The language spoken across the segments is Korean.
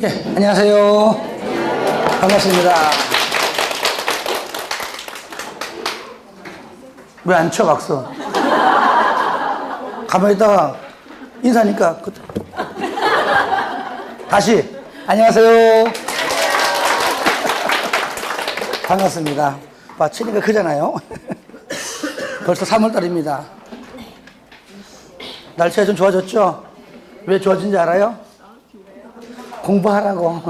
예, 안녕하세요. 반갑습니다. 왜 안 쳐, 박수? 가만히 있다가 인사하니까. 다시, 안녕하세요. 반갑습니다. 봐, 치니까 크잖아요. 벌써 3월달입니다. 날씨가 좀 좋아졌죠? 왜 좋아진지 알아요? 공부하라고.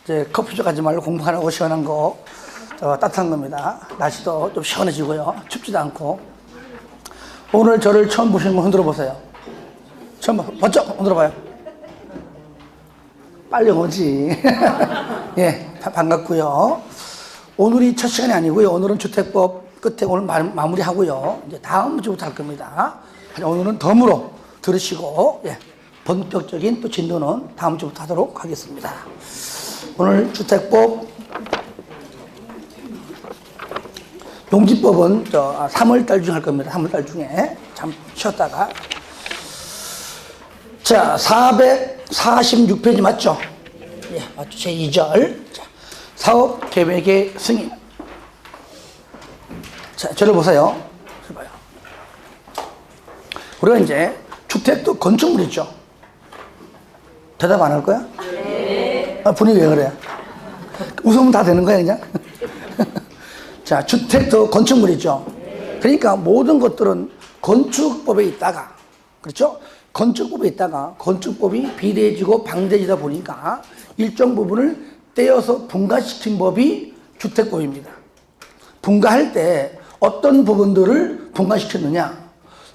이제 커피숍 가지 말고 공부하라고 시원한 거, 따뜻한 겁니다. 날씨도 좀 시원해지고요. 춥지도 않고. 오늘 저를 처음 보시는 분 흔들어 보세요. 처음 번쩍 흔들어 봐요. 빨리 오지. 예, 반갑고요. 오늘이 첫 시간이 아니고요. 오늘은 주택법 끝에 오늘 마무리하고요. 이제 다음 주부터 할 겁니다. 오늘은 덤으로 들으시고, 예, 본격적인 또 진도는 다음 주부터 하도록 하겠습니다. 오늘 주택법 용지법은 3월달 중에 할 겁니다. 3월달 중에 잠 쉬었다가. 자, 446페이지 맞죠? 예, 맞죠. 제2절. 사업계획의 승인. 자, 저를 보세요. 봐요. 우리가 이제 주택도 건축물이죠. 대답 안 할 거야? 네. 분위기 왜 그래? 웃으면 다 되는 거야, 그냥? 자, 주택도 건축물이죠. 그러니까 모든 것들은 건축법에 있다가, 그렇죠? 건축법에 있다가 건축법이 비대해지고 방대해지다 보니까 일정 부분을 떼어서 분가시킨 법이 주택법입니다. 분가할 때 어떤 부분들을 분가시켰느냐?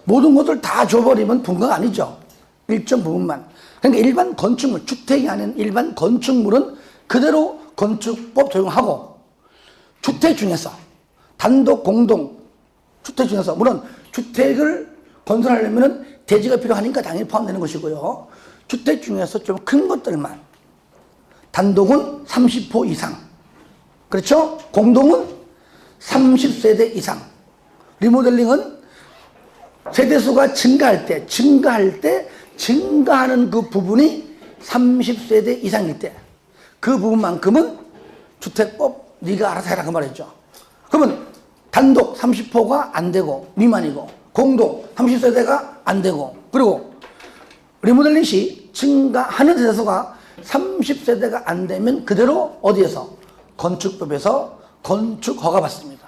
모든 것을 다 줘버리면 분가가 아니죠. 일정 부분만. 그러니까 일반 건축물, 주택이 아닌 일반 건축물은 그대로 건축법 적용하고, 주택 중에서 단독, 공동, 주택 중에서 물론 주택을 건설하려면 대지가 필요하니까 당연히 포함되는 것이고요. 주택 중에서 좀 큰 것들만, 단독은 30호 이상, 그렇죠? 공동은 30세대 이상, 리모델링은 세대수가 증가할 때 증가하는 그 부분이 30세대 이상일 때 그 부분만큼은 주택법 네가 알아서 해라 그 말이죠. 그러면 단독 30호가 안 되고 미만이고, 공동 30세대가 안 되고, 그리고 리모델링 시 증가하는 세대수가 30세대가 안 되면 그대로 어디에서? 건축법에서 건축 허가 받습니다.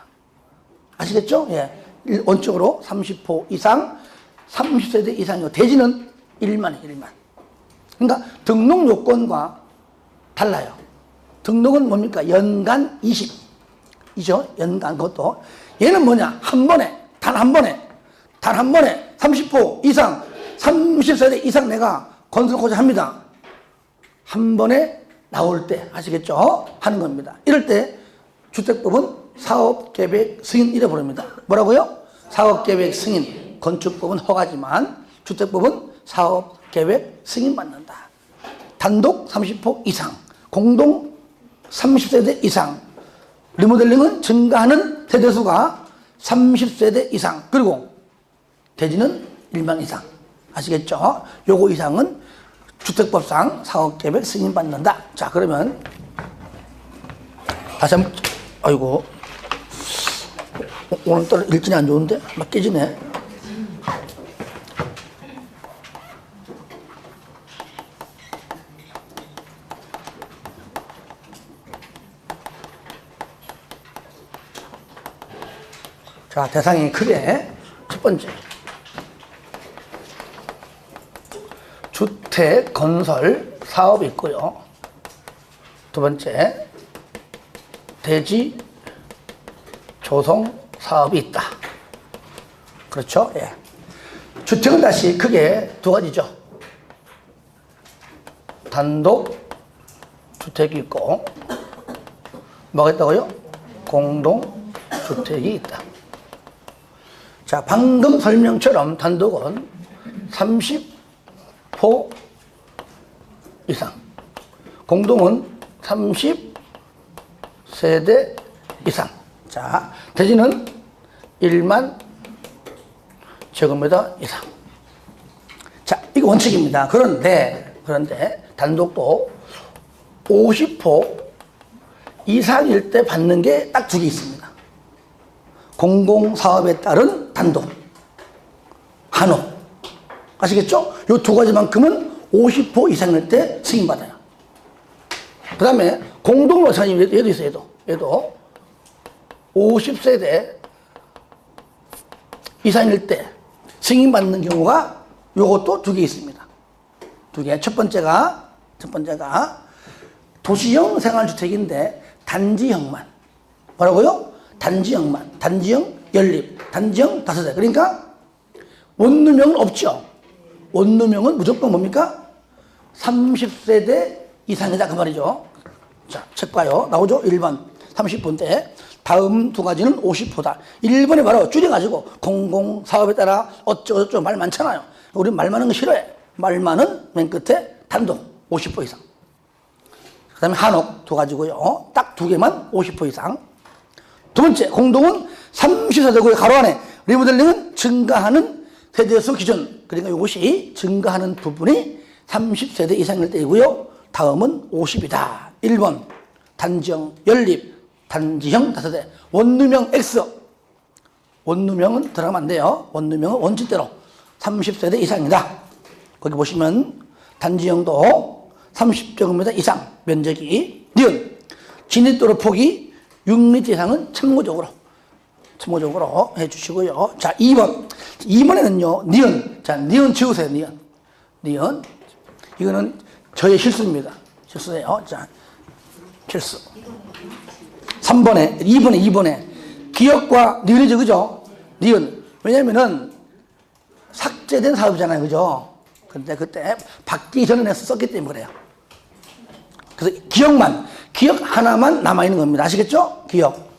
아시겠죠? 예. 원칙으로 30호 이상, 30세대 이상이고, 대지는 1만이에요, 1만. 그러니까 등록 요건과 달라요. 등록은 뭡니까? 연간 20. 이죠? 연간 그것도. 얘는 뭐냐? 한 번에, 단 한 번에 30호 이상, 30세대 이상 내가 건설하고자 합니다. 한 번에 나올 때, 아시겠죠? 하는 겁니다. 이럴 때 주택법은 사업계획 승인 이래 부릅니다. 뭐라고요? 사업계획 승인. 건축법은 허가지만 주택법은 사업계획 승인 받는다. 단독 30호 이상, 공동 30세대 이상, 리모델링은 증가하는 세대수가 30세대 이상, 그리고 대지는 1만 이상. 아시겠죠? 요거 이상은 주택법상 사업계획 승인 받는다. 자, 그러면 다시 한번. 아이고, 오늘따라 일진이 안 좋은데? 막 깨지네. 자, 대상이 크게 첫 번째, 주택 건설 사업이 있고요. 두 번째, 대지 조성 사업이 있다. 그렇죠? 예. 주택은 다시 크게 두 가지죠. 단독 주택이 있고, 뭐가 있다고요? 공동 주택이 있다. 자, 방금 설명처럼 단독은 30호 이상, 공동은 30세대 이상. 자, 대지는 1만 제곱미터 이상. 자, 이게 원칙입니다. 그런데 단독도 50호 이상일 때 받는 게 딱 두 개 있습니다. 공공사업에 따른 단독, 한호. 아시겠죠? 이 두 가지만큼은 50호 이상일 때 승인받아요. 그 다음에 공동로사님, 얘도 있어요. 얘도 50세대 이상일 때 승인받는 경우가 요것도 두 개 있습니다. 두 개. 첫 번째가 도시형 생활주택인데 단지형만. 뭐라고요? 단지형만. 단지형 연립. 단지형 5대. 그러니까 원룸형은 없죠. 원룸형은 무조건 뭡니까? 30세대 이상이다. 그 말이죠. 자, 책 봐요. 나오죠? 1번. 30분대. 다음 두 가지는 50호다. 1번에 바로 줄여가지고 공공사업에 따라 어쩌고저쩌고 말 많잖아요. 우리 말 많은 거 싫어해. 말 많은 맨 끝에 단독 50호 이상. 그 다음에 한옥 두 가지고요. 딱 두 개만 50호 이상. 두 번째, 공동은 30세대고요. 가로 안에 리모델링은 증가하는 세대수 기준. 그러니까 이것이 증가하는 부분이 30세대 이상일 때이고요. 다음은 50이다. 1번, 단지형 연립, 단지형 5대. 원룸형 X. 원룸형은 들어가면 안 돼요. 원룸형은 원칙대로 30세대 이상이다. 거기 보시면 단지형도 30제곱미터 이상 면적이 니은 진입도로 폭이 6m 이상은 참고적으로 해주시고요. 자, 2번에는요 니은. 자, 니은 지우세요. 니은. 이거는 저의 실수입니다. 실수예요. 자, 실수. 2번에 기억과 니은이죠. 그죠? 니은. 왜냐면은 삭제된 사업이잖아요. 그죠? 근데 그때 받기 전에 내서 썼기 때문에 그래요. 그래서 기억 하나만 남아있는 겁니다. 아시겠죠? 기억.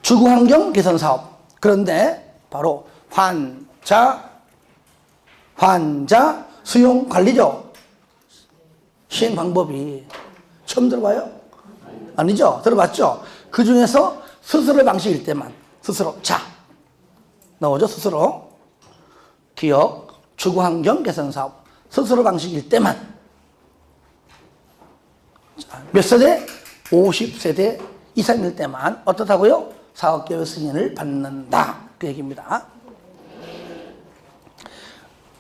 주거환경 개선 사업. 그런데 바로 환자 수용 관리죠. 시행 방법이 처음 들어봐요? 아니죠? 들어봤죠? 그 중에서 스스로 방식일 때만. 스스로. 자, 나오죠? 스스로. 기억, 주거환경 개선 사업. 스스로 방식일 때만. 자, 몇 세대? 50세대 이상일 때만 어떻다고요? 사업계획 승인을 받는다. 그 얘기입니다.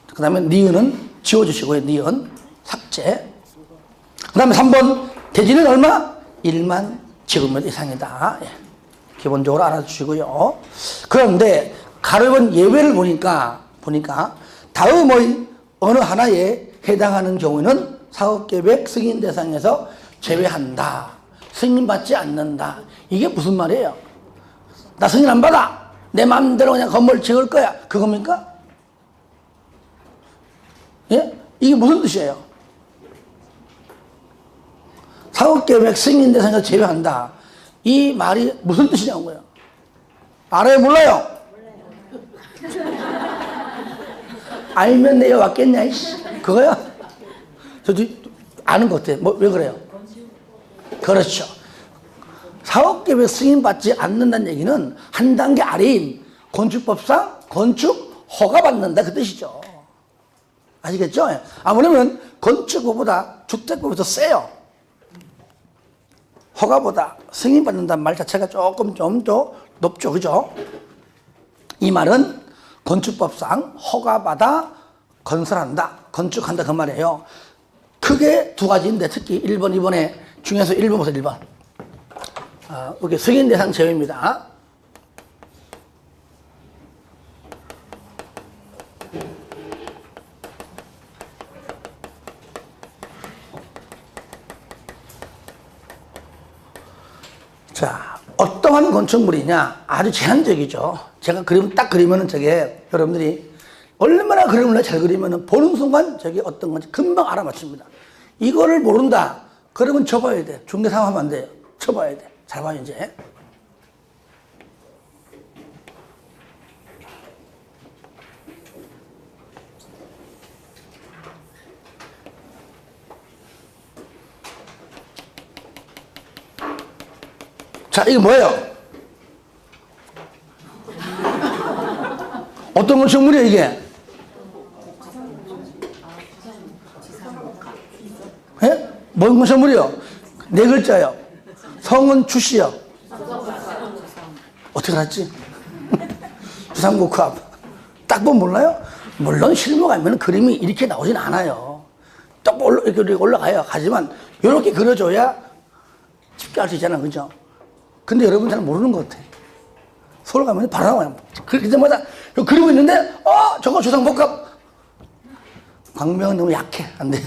그 다음에 니은은 지워주시고요. 니은 삭제. 그 다음에 3번 대지는 얼마? 1만 제곱미터 이상이다. 예. 기본적으로 알아주시고요. 그런데 가로번 예외를 보니까 다음의 어느 하나에 해당하는 경우에는 사업계획 승인 대상에서 제외한다. 승인받지 않는다. 이게 무슨 말이에요? 나 승인 안 받아. 내 마음대로 그냥 건물 지을 거야. 그겁니까? 예? 이게 무슨 뜻이에요? 사업계획 승인 대상에서 제외한다. 이 말이 무슨 뜻이냐고요? 알아요? 몰라요? 알면 내가 왔겠냐, 이씨. 그거야? 저도 아는 것 같아요. 왜 그래요? 그렇죠. 사업계획 승인받지 않는다는 얘기는 한 단계 아래인 건축법상 건축 허가받는다 그 뜻이죠. 아시겠죠? 아무래도 건축법보다 주택법이 더 세요. 허가보다 승인받는다는 말 자체가 조금 좀 더 높죠. 그죠? 이 말은 건축법상 허가받아 건설한다, 건축한다 그 말이에요. 크게 두 가지인데 특히 1번, 2번에 중에서 1번 보세요. 1번. 여기 승인 대상 제외입니다. 자, 어떠한 건축물이냐? 아주 제한적이죠. 제가 딱 그리면은 저게 여러분들이 얼마나 그림을 잘 그리면은 보는 순간 저게 어떤 건지 금방 알아맞힙니다. 이거를 모른다. 그러면 쳐봐야 돼. 중개사업 하면 안 돼요. 쳐봐야 돼. 잘 봐요, 이제. 자, 이게 뭐예요? 어떤 건축물이에요, 이게? 뭔 건축물이요? 네 글자요. 성은 주시요. 어떻게 알았지? 주상복합. 딱 보면 몰라요? 물론 실무 가면 그림이 이렇게 나오진 않아요. 딱 이렇게 올라가요. 하지만 이렇게 그려줘야 쉽게 알 수 있잖아. 그죠? 근데 여러분 잘 모르는 것 같아. 서울 가면 바로 나와요. 그렇게 때마다 그리고 있는데, 저거 주상복합. 광명은 너무 약해. 안 돼.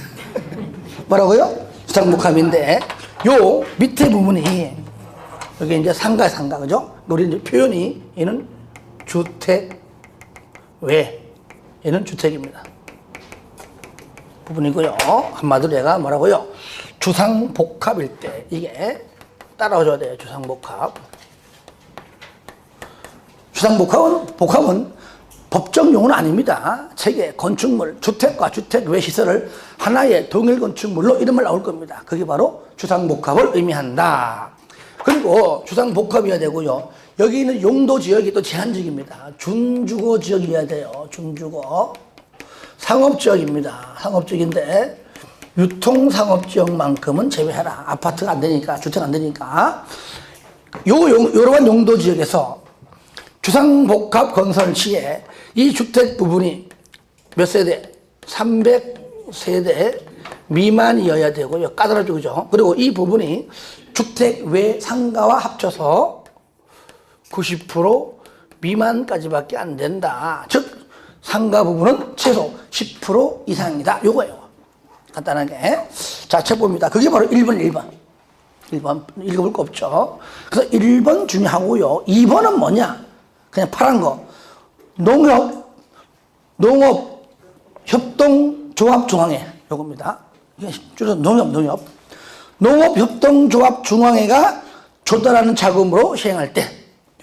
뭐라고요? 주상복합인데, 요 밑에 부분이, 여기 이제 상가, 그죠? 우리 이제 표현이, 얘는 주택, 얘는 주택입니다. 부분이고요. 한마디로 얘가 뭐라고요? 주상복합일 때, 이게 따라와줘야 돼요. 주상복합. 복합은 법정 용어는 아닙니다. 체계, 건축물, 주택과 주택 외 시설을 하나의 동일 건축물로 이름을 나올 겁니다. 그게 바로 주상복합을 의미한다. 그리고 주상복합이어야 되고요. 여기 있는 용도 지역이 또 제한적입니다. 준주거 지역이어야 돼요. 준주거. 상업지역입니다. 상업지역인데 유통상업지역만큼은 제외해라. 아파트가 안 되니까, 주택 안 되니까. 요러한 용도 지역에서 주상복합 건설 시에 이 주택 부분이 몇 세대? 300세대 미만이어야 되고요. 까다롭죠, 그죠? 그리고 이 부분이 주택 외 상가와 합쳐서 90% 미만까지밖에 안 된다. 즉, 상가 부분은 최소 10% 이상이다. 요거예요. 간단하게. 자, 책 봅니다. 그게 바로 1번. 읽어볼 거 없죠. 그래서 1번 중요하고요. 2번은 뭐냐? 그냥 파란 거. 농업협동조합중앙회. 요겁니다. 이게 줄여서 농업협동조합중앙회가 조달하는 자금으로 시행할 때,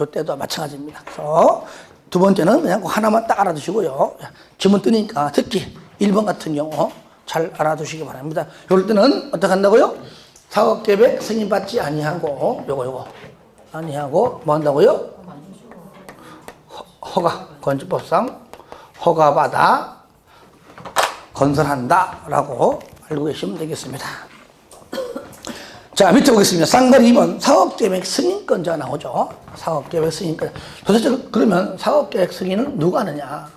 요 때도 마찬가지입니다. 그래서 두 번째는 그냥 하나만 딱 알아두시고요. 지문 뜨니까 특히 1번 같은 경우 잘 알아두시기 바랍니다. 이럴 때는 어떻게 한다고요? 사업계획 승인받지 아니하고, 요거. 아니하고, 뭐 한다고요? 허가, 건축법상 허가받아 건설한다 라고 알고 계시면 되겠습니다. 자, 밑에 보겠습니다. 쌍거리 2번 사업계획 승인권자가 나오죠. 사업계획 승인권. 도대체 그러면 사업계획 승인은 누가 하느냐?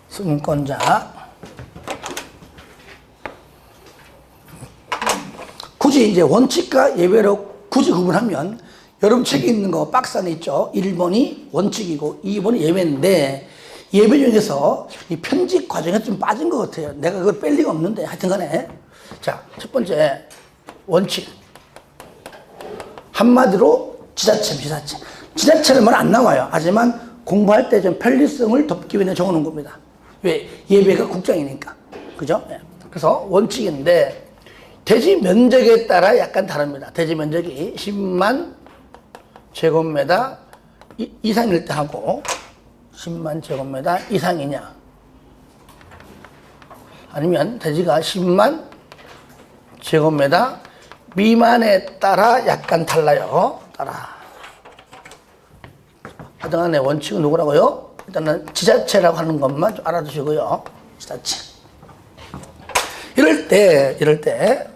승인권자. 굳이 이제 원칙과 예외로 굳이 구분하면 여러분 책에 있는 거 박스 안에 있죠. 1번이 원칙이고 2번이 예외인데 예외 중에서 이 편집 과정에 좀 빠진 것 같아요. 내가 그걸 뺄 리가 없는데 하여튼 간에. 자, 첫 번째 원칙. 한마디로 지자체. 지자체는 말 안 나와요. 하지만 공부할 때 좀 편리성을 덮기 위해 적어놓은 겁니다. 왜? 예배가 국장이니까. 그죠? 그래서 원칙인데 대지 면적에 따라 약간 다릅니다. 대지 면적이 10만 제곱미터 이상일 때 하고 10만 제곱미터 이상이냐 아니면 대지가 10만 제곱미터 미만에 따라 약간 달라요. 하여튼간에 원칙은 누구라고요? 일단은 지자체라고 하는 것만 좀 알아두시고요. 지자체. 이럴 때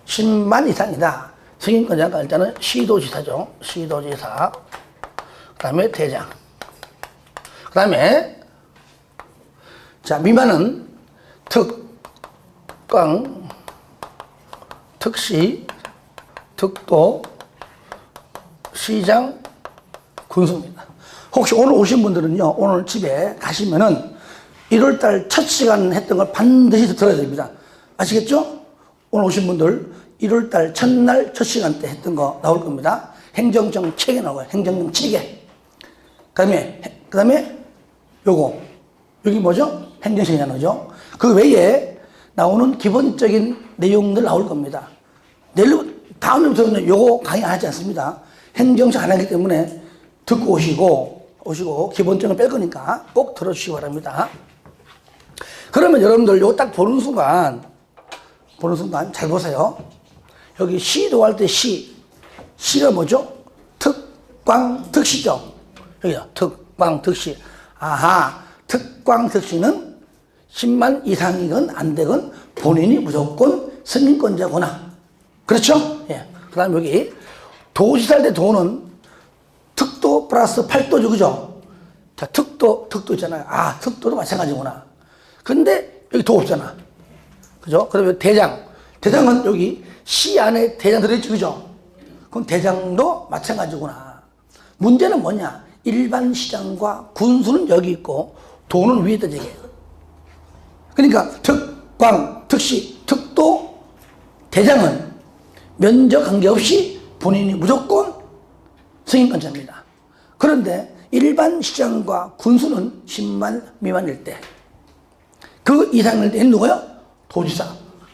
10만 이상이다. 승인권자가 일단은 시도지사죠. 시도지사. 그 다음에 대장. 그 다음에 자, 미만은 특강, 특시, 특도, 시장, 군수입니다. 혹시 오늘 오신 분들은요, 오늘 집에 가시면은 1월달 첫 시간 했던 걸 반드시 들어야 됩니다. 아시겠죠? 오늘 오신 분들 1월달 첫날 첫 시간 때 했던 거 나올 겁니다. 행정정 체계 나와요. 행정정 체계. 그 다음에 요거. 여기 뭐죠? 행정시행하죠. 그 외에 나오는 기본적인 내용들 나올 겁니다. 다음부터는 요거 강의 안 하지 않습니다. 행정시 안 하기 때문에 듣고 오시고 기본적으로 뺄 거니까 꼭 들어주시기 바랍니다. 그러면 여러분들 요거 딱 보는 순간 잘 보세요. 여기 시도 할 때 시가 뭐죠? 특, 특광특시죠. 여기요. 특광특시. 아하, 특광특시는 10만 이상이건 안 되건 본인이 무조건 승인권자구나. 그렇죠? 예. 그 다음 여기 도지사 대 도는 특도 플러스 8도죠. 그죠? 자, 특도 있잖아요. 아, 특도도 마찬가지구나. 근데 여기 도 없잖아. 그죠? 그러면 대장은 여기 시 안에 대장 들어있지. 그죠? 그럼 대장도 마찬가지구나. 문제는 뭐냐? 일반 시장과 군수는 여기 있고 도는 위에 있다 얘기예요. 그러니까 특광, 특시, 특도, 대장은 면적 관계없이 본인이 무조건 승인권자입니다. 그런데 일반 시장과 군수는 10만 미만일 때, 그 이상일 때는 누구요? 도지사.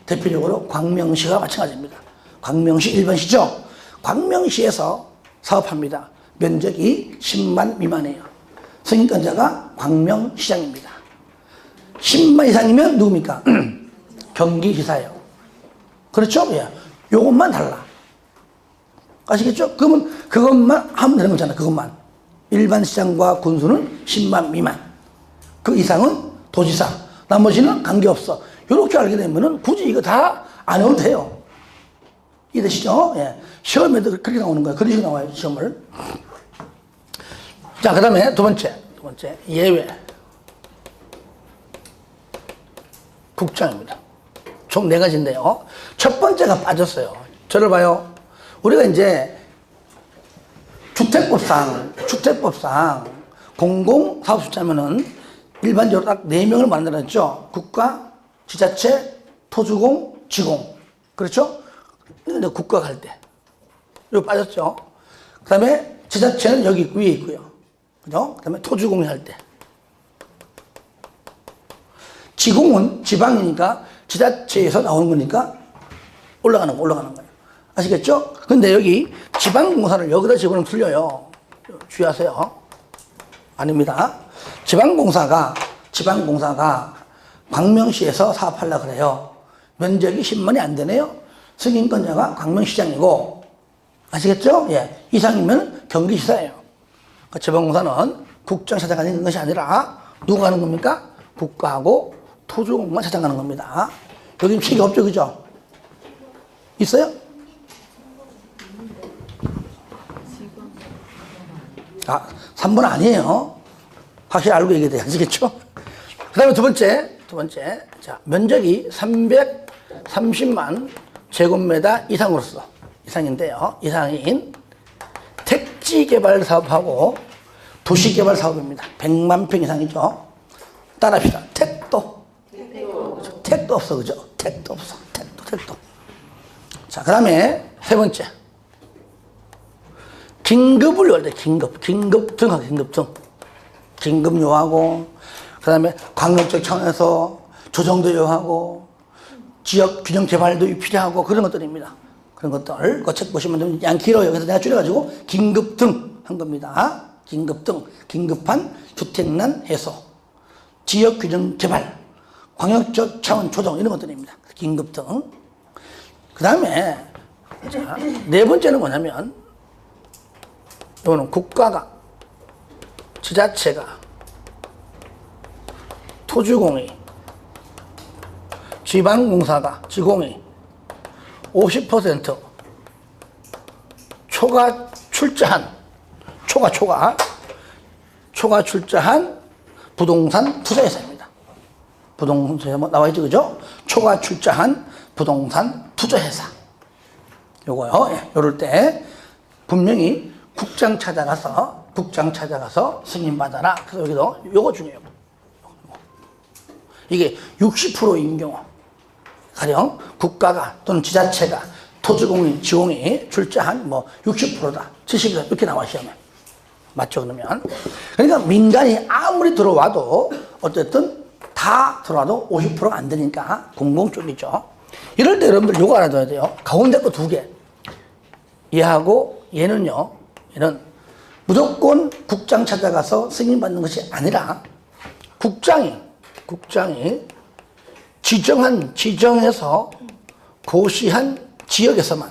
대표적으로 광명시가 마찬가지입니다. 광명시 일반시죠. 광명시에서 사업합니다. 면적이 10만 미만이에요. 승인권자가 광명시장입니다. 10만 이상이면 누굽니까? 경기지사예요. 그렇죠? 예. 요것만 달라. 아시겠죠? 그러면 그것만 하면 되는 거잖아. 그것만. 일반 시장과 군수는 10만 미만. 그 이상은 도지사. 나머지는 관계없어. 이렇게 알게 되면은 굳이 이거 다 안 해도 돼요. 이해되시죠? 예. 시험에도 그렇게 나오는 거예요. 그런 식으로 나와요, 시험을. 자, 그 다음에 두 번째. 예외. 국장입니다. 총 4가지인데요. 첫 번째가 빠졌어요. 저를 봐요. 우리가 이제 주택법상 공공사업수자면은 일반적으로 딱 4명을 만들었죠. 국가, 지자체, 토주공, 지공. 그렇죠? 근데 국가가 할 때. 이거 빠졌죠. 그 다음에 지자체는 여기 위에 있고요. 그죠? 그 다음에 토주공이 할 때. 지공은 지방이니까 지자체에서 나오는 거니까 올라가는 거예요. 아시겠죠? 근데 여기 지방공사를 여기다 집어넣으면 틀려요. 주의하세요. 아닙니다. 지방공사가 광명시에서 사업하려고 그래요. 면적이 10만이 안 되네요. 승인권자가 광명시장이고, 아시겠죠? 예. 이상이면 경기지사예요. 그러니까 지방공사는 국장 찾아가는 것이 아니라 누가 하는 겁니까? 국가하고 토주공만 찾아가는 겁니다. 여기 책이 없죠, 그죠? 있어요? 아, 3번 아니에요. 확실히 알고 얘기해야 돼. 아시겠죠? 그 다음에 두 번째. 자, 면적이 330만 제곱미터 이상인데요. 이상인 택지개발 사업하고 도시개발 사업입니다. 100만 평 이상이죠. 따라합시다. 택도 없어. 그죠? 택도 없어. 택도. 자, 그 다음에 세 번째. 긴급을 요할 때, 긴급등. 긴급 요하고, 그 다음에 광역적 차원에서 조정도 요하고, 지역 균형 개발도 필요하고, 그런 것들입니다. 그런 것들, 그 책 보시면 좀 양 길어요. 그래서 내가 줄여가지고, 긴급등 한 겁니다. 긴급등, 긴급한 주택난 해소, 지역 균형 개발, 광역적 차원 조정, 이런 것들입니다. 긴급등. 그 다음에, 네 번째는 뭐냐면, 이거는 국가가, 지자체가, 토주공이, 지방공사가, 지공이 50% 초과 출자한 부동산 투자회사입니다. 부동산에 나와 있죠, 그죠? 초과 출자한 부동산 투자회사. 요거요. 예, 요럴 때 분명히 국장 찾아가서 승인받아라. 그래서 여기도 요거 중요해요. 이게 60%인 경우, 가령 국가가 또는 지자체가 토지공인, 지공이 출자한 60%다, 70%다 이렇게 나와 시험에. 맞죠? 그러니까 민간이 아무리 들어와도 어쨌든 다 들어와도 50%가 안 되니까 공공 쪽이죠. 이럴 때 여러분들 요거 알아둬야 돼요. 가운데 거 2개. 얘하고 얘는 무조건 국장 찾아가서 승인받는 것이 아니라 국장이 지정해서 고시한 지역에서만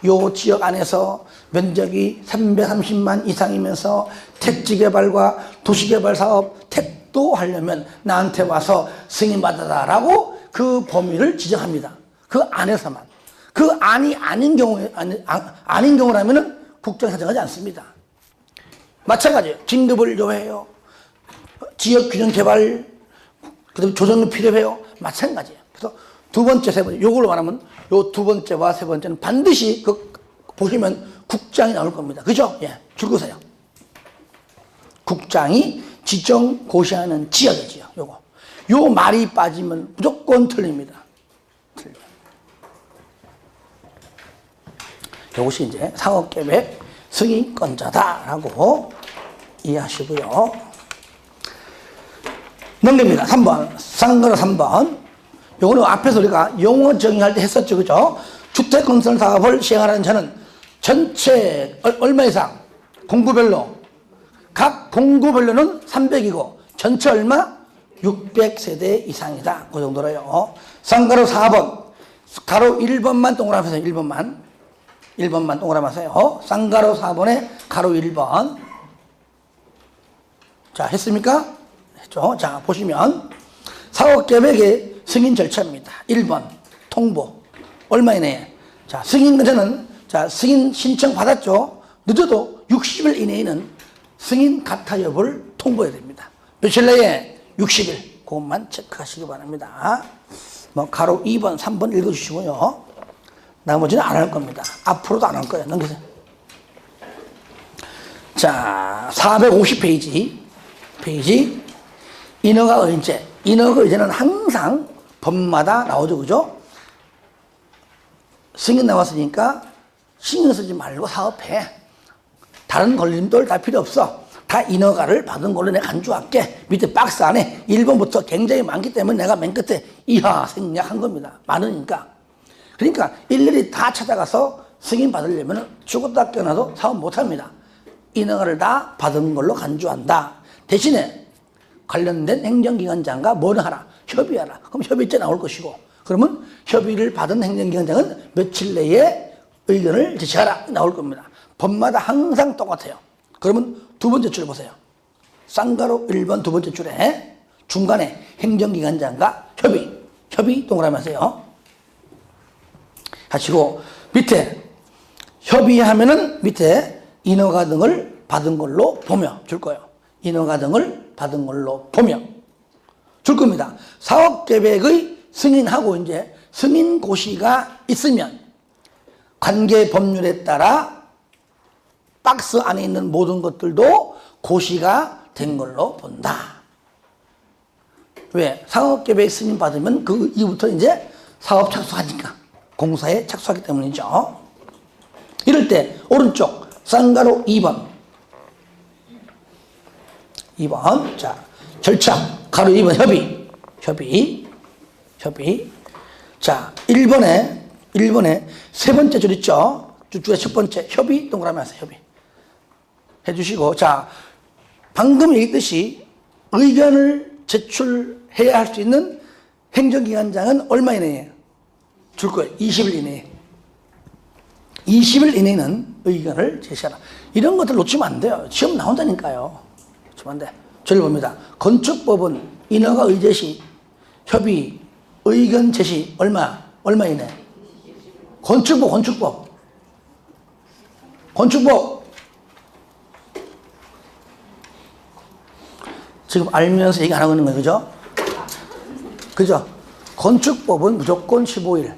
요 지역 안에서 면적이 330만 이상이면서 택지 개발과 도시 개발 사업 택도 하려면 나한테 와서 승인받아라라고 그 범위를 지정합니다. 그 안에서만. 그 안이 아닌 경우라면은 국정에 사정하지 않습니다. 마찬가지예요. 진급을 요해요. 지역 균형 개발, 그다음에 조정이 필요해요. 마찬가지예요. 그래서 두 번째, 세 번째, 요걸로 말하면 요 두 번째와 세 번째는 반드시 보시면 국장이 나올 겁니다. 그죠? 예. 줄거세요. 국장이 지정 고시하는 지역이지요. 요거. 요 말이 빠지면 무조건 틀립니다. 요것이 이제 사업계획 승인권자다라고 이해하시고요. 넘깁니다. 3번. 상가로 3번. 요거는 앞에서 우리가 용어 정의할 때 했었죠. 그죠? 주택건설 사업을 시행하는 자는 전체 얼마 이상? 공구별로. 각 공구별로는 300이고 전체 얼마? 600세대 이상이다. 그 정도로요. 상가로 4번. 가로 1번만 동그라미 하세요. 1번만 동그라미 하세요. 쌍가로 4번에 가로 1번. 자, 했습니까? 했죠. 자, 보시면 사업계획의 승인 절차입니다. 1번 통보. 얼마 이내에? 자, 승인권자는 자, 승인 신청 받았죠. 늦어도 60일 이내에는 승인 가타 여부를 통보해야 됩니다. 며칠 내에? 60일. 그것만 체크하시기 바랍니다. 뭐 가로 2번, 3번 읽어주시고요. 나머지는 안 할 겁니다. 앞으로도 안 할 거예요. 넘기세요. 자, 450페이지. 인허가 의제. 인허가 의제는 항상 법마다 나오죠. 그죠? 승인 나왔으니까 신경 쓰지 말고 사업해. 다른 걸림돌 다 필요 없어. 다 인허가를 받은 걸로 내가 간주할게. 밑에 박스 안에 1번부터 굉장히 많기 때문에 내가 맨 끝에 이하 생략한 겁니다. 많으니까. 그러니까 일일이 다 찾아가서 승인 받으려면 죽었다 깨어나도 사업 못합니다. 인허가를 다 받은 걸로 간주한다. 대신에 관련된 행정기관장과 뭐를 하라? 협의하라. 그럼 협의체 나올 것이고, 그러면 협의를 받은 행정기관장은 며칠 내에 의견을 제시하라 나올 겁니다. 법마다 항상 똑같아요. 그러면 두 번째 줄 보세요. 쌍가로 1번 두 번째 줄에 중간에 행정기관장과 협의 동그라미 하세요. 하시고 밑에 협의하면은 밑에 인허가 등을 받은 걸로 보며 줄 거예요. 인허가 등을 받은 걸로 보며 줄 겁니다. 사업계획의 승인하고 이제 승인 고시가 있으면 관계 법률에 따라 박스 안에 있는 모든 것들도 고시가 된 걸로 본다. 왜? 사업계획 승인 받으면 그 이후부터 이제 사업 착수하니까. 공사에 착수하기 때문이죠. 이럴 때 오른쪽 쌍가로 2번. 자, 절차 가로 2번 협의. 자, 1번에 세 번째 줄 있죠. 줄의 첫 번째 협의 동그라미 하세요. 협의 해주시고, 자, 방금 얘기했듯이 의견을 제출해야 할 수 있는 행정기관장은 얼마 이내에 줄 거예요. 20일 이내에. 20일 이내는 의견을 제시하라. 이런 것들 놓치면 안 돼요. 시험 나온다니까요. 놓치면 안 돼. 저를 봅니다. 건축법은 인허가 의제 시 협의 의견 제시 얼마 이내? 건축법. 지금 알면서 얘기 안 하고 있는 거예요. 그죠? 건축법은 무조건 15일.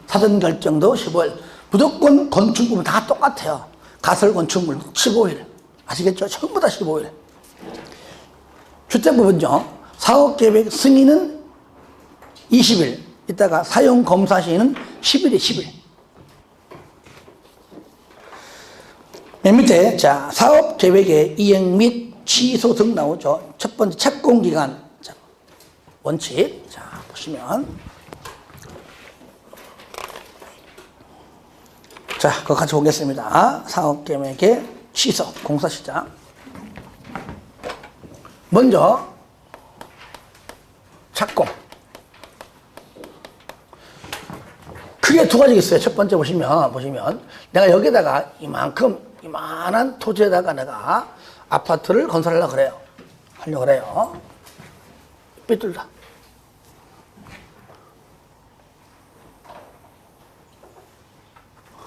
사전 결정도 15일. 무조건 건축법은 다 똑같아요. 가설 건축물 15일. 아시겠죠? 전부 다 15일. 주택법은요, 사업계획 승인은 20일. 이따가 사용 검사 시에는 10일. 맨 밑에, 자, 사업계획의 이행 및 취소 등 나오죠. 첫 번째, 착공기간. 자, 원칙. 자, 보시면. 자, 그거 같이 보겠습니다. 사업계획의 취소, 공사 시작. 먼저, 착공. 크게 이게 두 가지가 있어요. 첫 번째 보시면 내가 여기다가 이만한 토지에다가 내가 아파트를 건설하려고 그래요. 삐뚤다.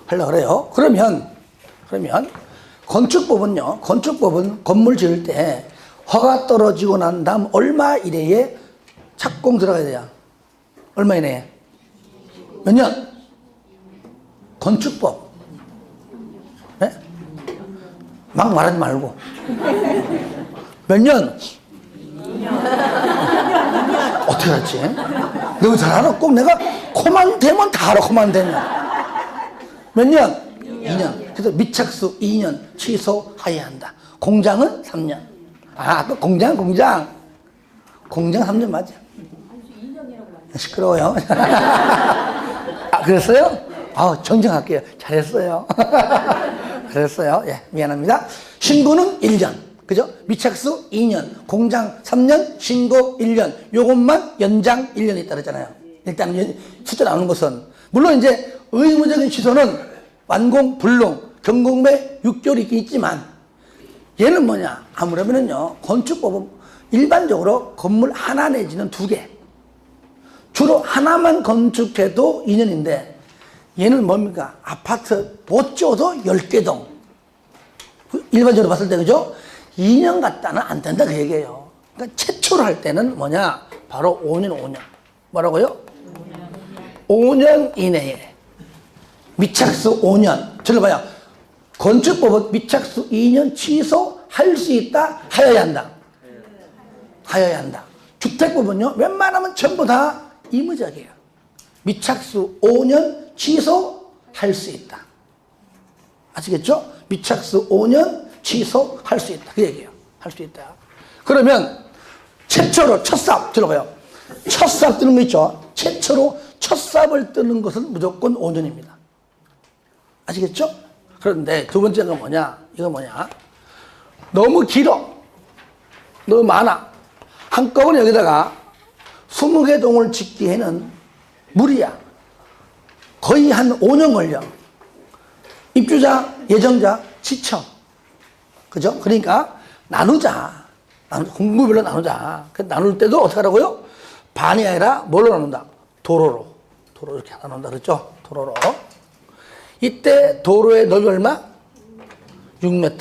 하려고 그래요. 그러면 건축법은 건물 지을 때 허가 떨어지고 난 다음 얼마 이내에 착공 들어가야 돼요? 얼마 이내에? 몇 년? 건축법. 네? 막 말하지 말고. 몇 년? 어떻게 알았지? 너무 잘 알아. 꼭 내가 코만 대면 다 알아. 코만 대면. 몇 년? 2년. 그래서 미착수 2년 취소해야 한다. 공장은 3년. 아까 공장 3년 맞아. 시끄러워요. 아, 그랬어요? 정정할게요. 잘했어요. 그랬어요. 예, 미안합니다. 신고는 1년. 그죠? 미착수 2년, 공장 3년, 신고 1년. 요것만 연장 1년이 있다 그랬잖아요. 일단 숫자 나오는 것은. 물론 이제 의무적인 취소는 완공, 불능, 경공매 6개월이 있긴 있지만 얘는 뭐냐? 아무래도는요, 건축법은 일반적으로 건물 하나 내지는 2개. 주로 하나만 건축해도 2년인데 얘는 뭡니까? 아파트 못 지어도 10개 동. 일반적으로 봤을 때 그죠? 2년 갔다는 안 된다 그 얘기예요. 그러니까 최초로 할 때는 뭐냐? 바로 5년. 뭐라고요? 5년 이내에 미착수 5년. 저를 봐요. 건축법은 미착수 2년 취소할 수 있다. 하여야 한다. 주택법은요, 웬만하면 전부 다 의무적이에요. 미착수 5년 취소할 수 있다. 아시겠죠? 미착수 5년 취소할 수 있다. 그 얘기예요. 할 수 있다. 그러면 최초로 첫삽 들어봐요. 첫삽 뜨는 거 있죠? 최초로 첫삽을 뜨는 것은 무조건 5년입니다. 아시겠죠? 그런데 두 번째가 뭐냐? 이거 뭐냐? 너무 길어. 너무 많아. 한꺼번에 여기다가 20개 동을 짓기에는 무리야. 거의 한 5년 걸려. 입주자, 예정자 지쳐. 그죠? 그러니까 나누자. 공구별로 나누자. 나눌 때도 어떻게 하라고요? 반이 아니라 뭘로 나눈다? 도로로 이렇게 나눈다. 그랬죠? 도로로. 이때 도로의 넓이 얼마? 6m.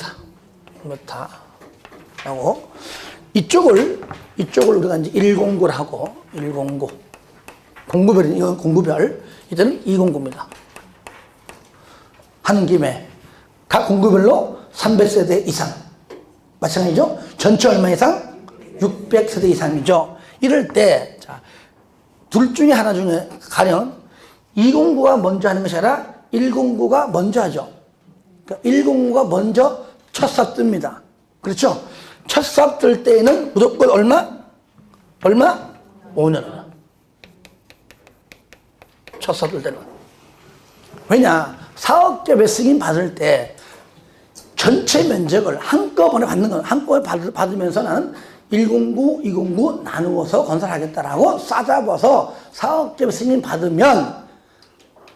하고 이쪽을 우리가 이제 109를 하고 109. 공구별이 이건 공구별. 이때는 209입니다. 하는 김에 각 공구별로 300세대 이상. 마찬가지죠? 전체 얼마 이상? 600세대 이상이죠. 이럴 때, 자, 둘 중에 하나 중에 가령 209가 먼저 하는 것이 아니라 109가 먼저 하죠. 그러니까 109가 먼저 첫 삽 뜹니다. 그렇죠? 첫 삽 뜰 때에는 무조건 얼마? 5년. 첫 삽 뜰 때는. 왜냐? 사업계획 승인 받을 때 전체 면적을 한꺼번에 받으면서 나는 109, 209 나누어서 건설하겠다라고 싸잡아서 사업계획 승인 받으면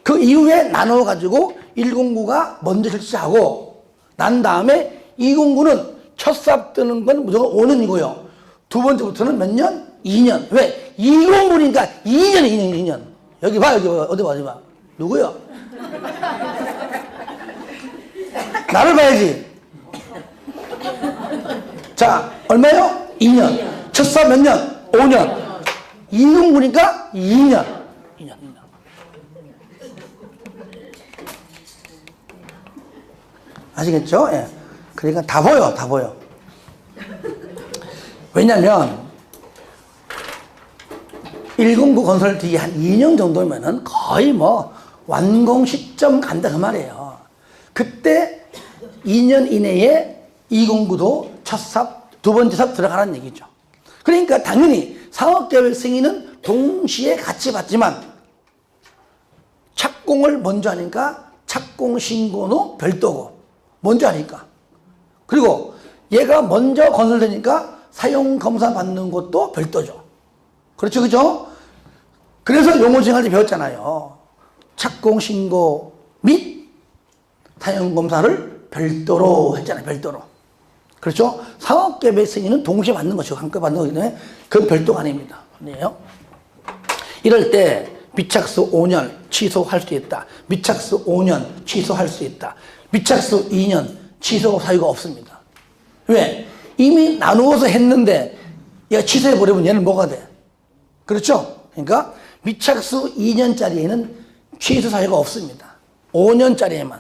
그 이후에 나눠가지고 109가 먼저 실시하고 난 다음에 209는 첫 삽 뜨는 건 무조건 5년이고요. 두 번째부터는 몇 년? 2년. 왜? 209니까 2년. 여기 봐, 어디 봐. 누구요? 나를 봐야지. 자, 얼마요? 2년. 첫 삽 몇 년? 5년. 209니까 2년. 아시겠죠? 예. 그러니까 다 보여. 왜냐면 109 건설 뒤에 한 2년 정도면은 거의 뭐 완공 시점 간다 그 말이에요. 그때 2년 이내에 209도 첫 삽, 두 번째 삽 들어가라는 얘기죠. 그러니까 당연히 사업계획 승인은 동시에 같이 받지만 착공을 먼저 하니까 착공 신고는 별도고 먼저 하니까. 그리고 얘가 먼저 건설되니까 사용 검사 받는 것도 별도죠. 그렇죠, 그죠? 그래서 용어 정할 때 배웠잖아요. 착공신고 및 사용검사를 별도로 했잖아요. 별도로. 그렇죠? 사업계획 승인은 동시에 받는 것이고 한꺼번에 받는 거기 때문에 그건 별도가 아닙니다. 아니에요? 이럴 때 미착수 5년 취소할 수 있다. 미착수 5년 취소할 수 있다. 미착수 2년 취소 사유가 없습니다. 왜? 이미 나누어서 했는데 얘가 취소해버리면 얘는 뭐가 돼? 그렇죠? 그러니까 미착수 2년짜리에는 취소 사유가 없습니다. 5년짜리에만.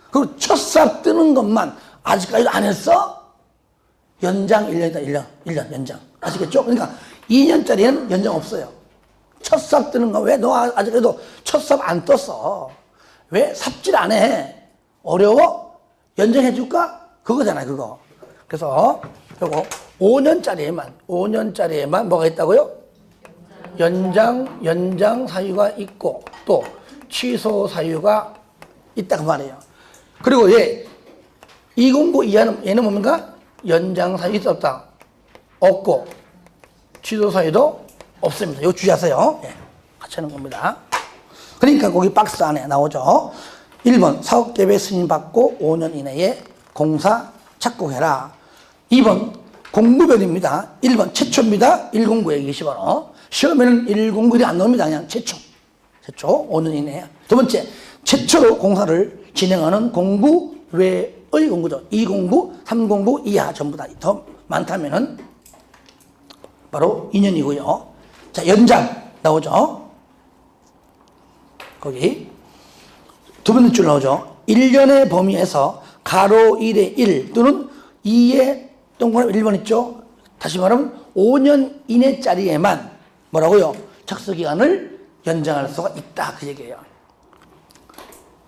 그리고 첫 삽 뜨는 것만 아직까지도 안 했어? 연장 1년이다. 1년 연장. 아시겠죠? 그러니까 2년짜리는 연장 없어요. 첫 삽 뜨는 거 왜 너 아직까지도 첫 삽 안 떴어? 왜 삽질 안 해? 어려워? 연장해 줄까? 그거잖아요, 그거. 그래서 요거 5년짜리에만 뭐가 있다고요? 연장 사유가 있고 또 취소 사유가 있다 그 말이에요. 그리고 얘 209 이하는 얘는 뭡니까? 연장 사유 있었다. 없고 취소 사유도 없습니다. 이거 주의하세요. 예, 같이 하는 겁니다. 그러니까 거기 박스 안에 나오죠. 1번 사업계획 승인받고 5년 이내에 공사 착공해라. 2번 공구별입니다. 1번 최초입니다. 109에 20원. 시험에는 109일이 안 나옵니다. 그냥 최초 5년 이내에. 두 번째 최초로 공사를 진행하는 공구 외의 공구죠. 209, 309 이하 전부 다 더 많다면은 바로 2년이고요. 자, 연장 나오죠. 거기 두 번째 줄 나오죠. 1년의 범위에서 가로 1의 1 또는 2의 동그라미 1번 있죠. 다시 말하면 5년 이내짜리에만 뭐라고요? 착수기간을 연장할 수가 있다 그 얘기예요.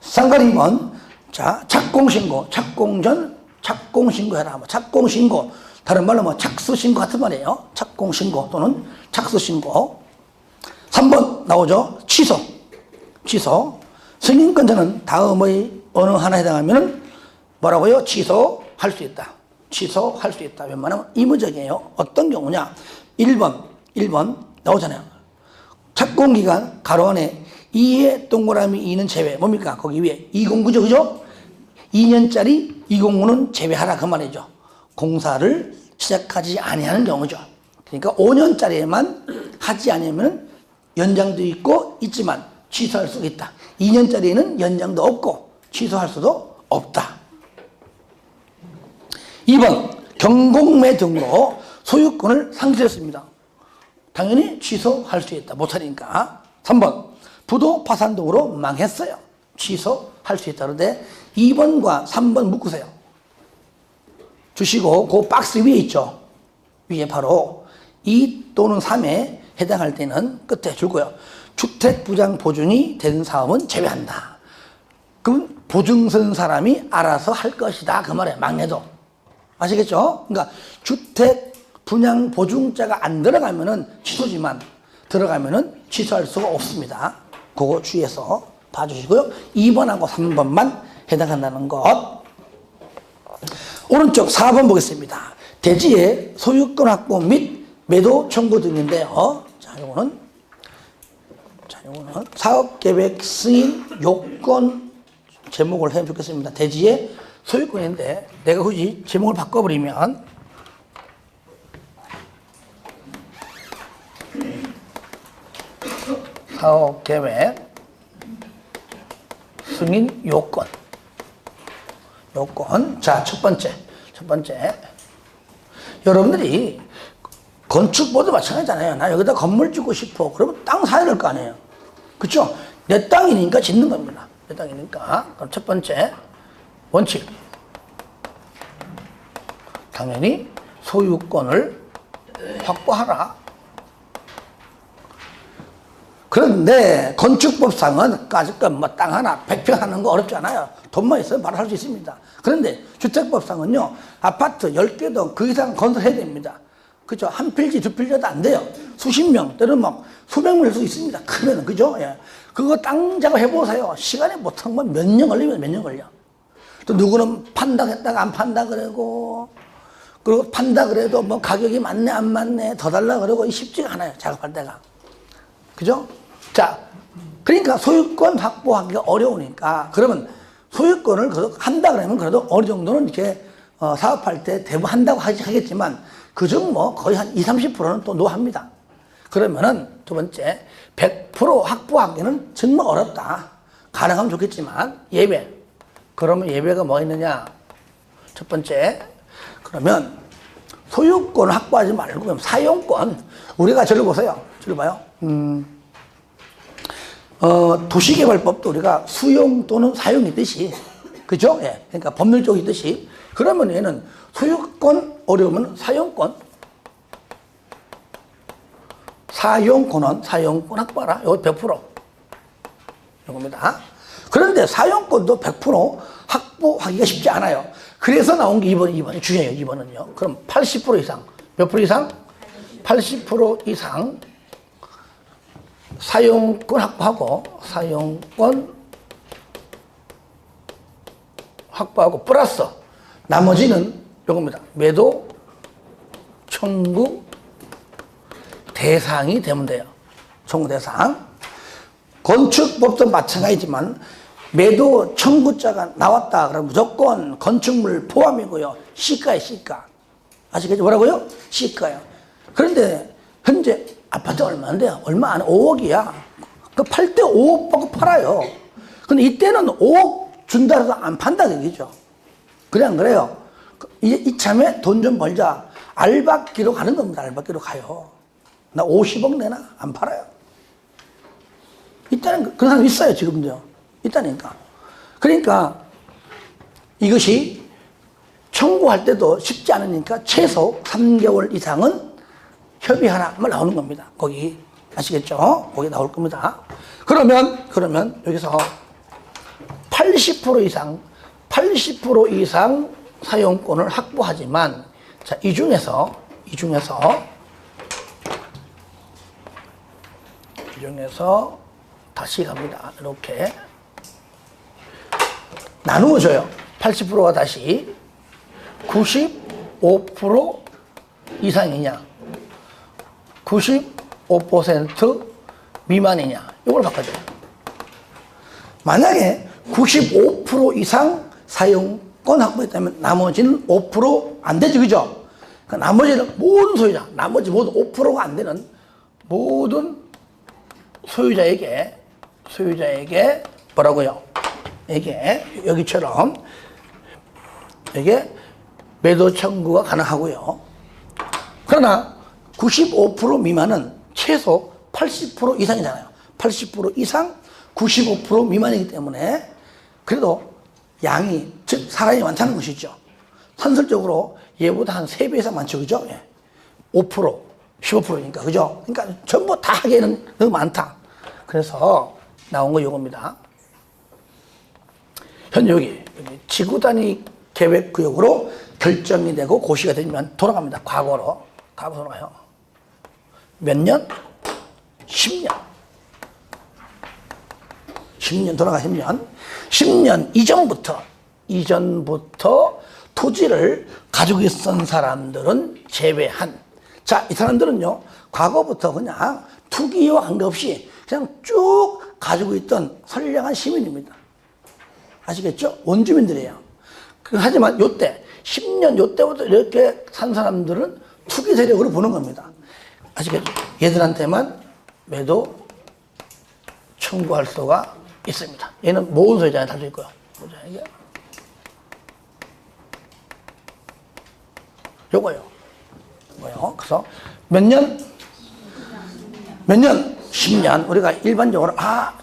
상관 2번 자, 착공신고, 착공전, 착공신고해라. 뭐 착공신고, 다른 말로 뭐 착수신고 같은 말이에요. 착공신고 또는 착수신고. 3번 나오죠. 취소. 승인권자는 다음의 어느 하나에 해당하면 뭐라고요? 취소할 수 있다. 취소할 수 있다. 웬만하면 의무적이에요. 어떤 경우냐? 1번 나오잖아요. 착공기간 가로 안에 2의 동그라미 2는 제외. 뭡니까? 거기 위에 209죠. 그죠? 2년짜리 209는 제외하라 그 말이죠. 공사를 시작하지 아니하는 경우죠. 그러니까 5년짜리에만 하지 않으면 연장도 있지만 취소할 수가 있다. 2년짜리에는 연장도 없고 취소할 수도 없다. 2번 경공매 등으로 소유권을 상실했습니다. 당연히 취소할 수 있다. 못하니까. 3번 부도 파산 등으로 망했어요. 취소할 수 있다. 그런데 2번과 3번 묶으세요. 주시고 그 박스 위에 있죠. 위에 바로 2 또는 3에 해당할 때는 끝에 줄고요. 주택부장 보증이 된 사업은 제외한다. 그럼 보증 쓴 사람이 알아서 할 것이다. 그 말이에요. 망해도. 아시겠죠? 그러니까 주택 분양 보증자가 안 들어가면은 취소지만 들어가면은 취소할 수가 없습니다. 그거 주의해서 봐주시고요. 2번하고 3번만 해당한다는 것. 오른쪽 4번 보겠습니다. 대지의 소유권 확보 및 매도 청구 등인데요. 자, 요거는 사업계획 승인 요건 제목을 해주면 좋겠습니다. 대지의 소유권인데 내가 굳이 제목을 바꿔버리면 사업계획 승인 요건. 자, 첫 번째. 여러분들이 건축보도 마찬가지잖아요. 나 여기다 건물 짓고 싶어. 그러면 땅 사야 될 거 아니에요. 그쵸? 내 땅이니까 짓는 겁니다. 내 땅이니까. 그럼 첫 번째 원칙. 당연히 소유권을 확보하라. 그런데 건축법상은 까짓건 뭐 땅 하나 100평 하는 거 어렵지 않아요. 돈만 있으면 바로 할 수 있습니다. 그런데 주택법상은요, 아파트 10개도 그 이상 건설해야 됩니다. 그죠? 한 필지, 두 필지도 안 돼요. 수십 명, 때는 막 수백 명일 수 있습니다. 크면은, 그죠? 예. 그거 땅 작업 해보세요. 시간이 못한 건 몇 년 걸리면 몇 년 걸려. 또 누구는 판다 했다가 안 판다 그러고, 그리고 판다 그래도 뭐 가격이 맞네, 안 맞네, 더 달라 그러고 쉽지가 않아요. 작업할 때가. 그죠? 자, 그러니까 소유권 확보하기가 어려우니까 그러면 소유권을 한다 그러면 그래도 어느 정도는 이렇게 사업할 때 대부분 한다고 하겠지만 그중 뭐 거의 한 20, 30%는 또 노합니다. 그러면은 두 번째 100% 확보하기는 정말 어렵다. 가능하면 좋겠지만 예배. 그러면 예배가 뭐 있느냐? 첫 번째 그러면 소유권을 확보하지 말고 그럼 사용권. 우리가 저를 보세요. 저를 봐요. 도시개발법도 우리가 수용 또는 사용이 있듯이 그죠? 예. 그러니까 법률적이 있듯이 그러면 얘는 소유권 어려우면 사용권 사용권은 사용권 확보하라. 이거 100% 이겁니다. 그런데 사용권도 100% 확보하기가 쉽지 않아요. 그래서 나온 게 2번이 중요해요. 2번은요. 그럼 80% 이상 몇 프로 이상? 80% 이상 사용권 확보하고 사용권 확보하고 플러스 나머지는 요겁니다. 매도 청구 대상이 되면 돼요. 청구 대상. 건축법도 마찬가지지만 매도 청구자가 나왔다 그러면 무조건 건축물 포함이고요. 시가에 시가. 아시겠죠? 뭐라고요? 시가요. 그런데 현재 아파트 얼마인데요? 얼마 안 해? 5억이야. 그 팔 때 5억 받고 팔아요. 근데 이때는 5억 준다 해서 안 판다 얘기죠. 그래 안 그래요? 이참에 돈 좀 벌자. 알박기로 가는 겁니다. 알박기로 가요. 나 50억 내나? 안 팔아요. 이때는 그런 사람 있어요. 지금도요. 있다니까. 그러니까 이것이 청구할 때도 쉽지 않으니까 최소 3개월 이상은 협의하라만 나오는 겁니다. 거기 아시겠죠? 거기 나올 겁니다. 그러면 여기서 80% 이상 사용권을 확보하지만 자, 이 중에서 다시 갑니다. 이렇게 나누어줘요. 80%가 다시 95% 이상이냐 95% 미만이냐 이걸 바꿔줘요. 만약에 95% 이상 사용권 확보했다면 나머지는 5% 안 되죠. 그죠? 그러니까 나머지는 모든 소유자, 나머지 모든 5%가 안 되는 모든 소유자에게 뭐라고요? 이게 여기처럼 이게 매도 청구가 가능하고요. 그러나 95% 미만은 최소 80% 이상이잖아요. 80% 이상 95% 미만이기 때문에 그래도 양이 즉 사람이 많다는 것이죠. 산술적으로 얘보다 한 3배 이상 많죠. 그죠? 5% 15%니까 그죠? 그러니까 전부 다 하기에는 너무 많다. 그래서 나온 거 이겁니다. 현 여기 지구단위 계획구역으로 결정이 되고 고시가 되면 돌아갑니다. 과거로 돌아가요. 몇 년? 10년. 10년 돌아가 10년 이전부터 토지를 가지고 있었던 사람들은 제외한. 자, 이 사람들은요, 과거부터 그냥 투기와 관계없이 그냥 쭉 가지고 있던 선량한 시민입니다. 아시겠죠? 원주민들이에요. 하지만 요때, 10년 요때부터 이렇게 산 사람들은 투기 세력으로 보는 겁니다. 아시겠죠? 얘들한테만 매도 청구할 수가 있습니다. 얘는 모든 소유자에 달려 있고요. 보자, 이게. 요거요. 그래서 몇 년? 10년. 우리가 일반적으로,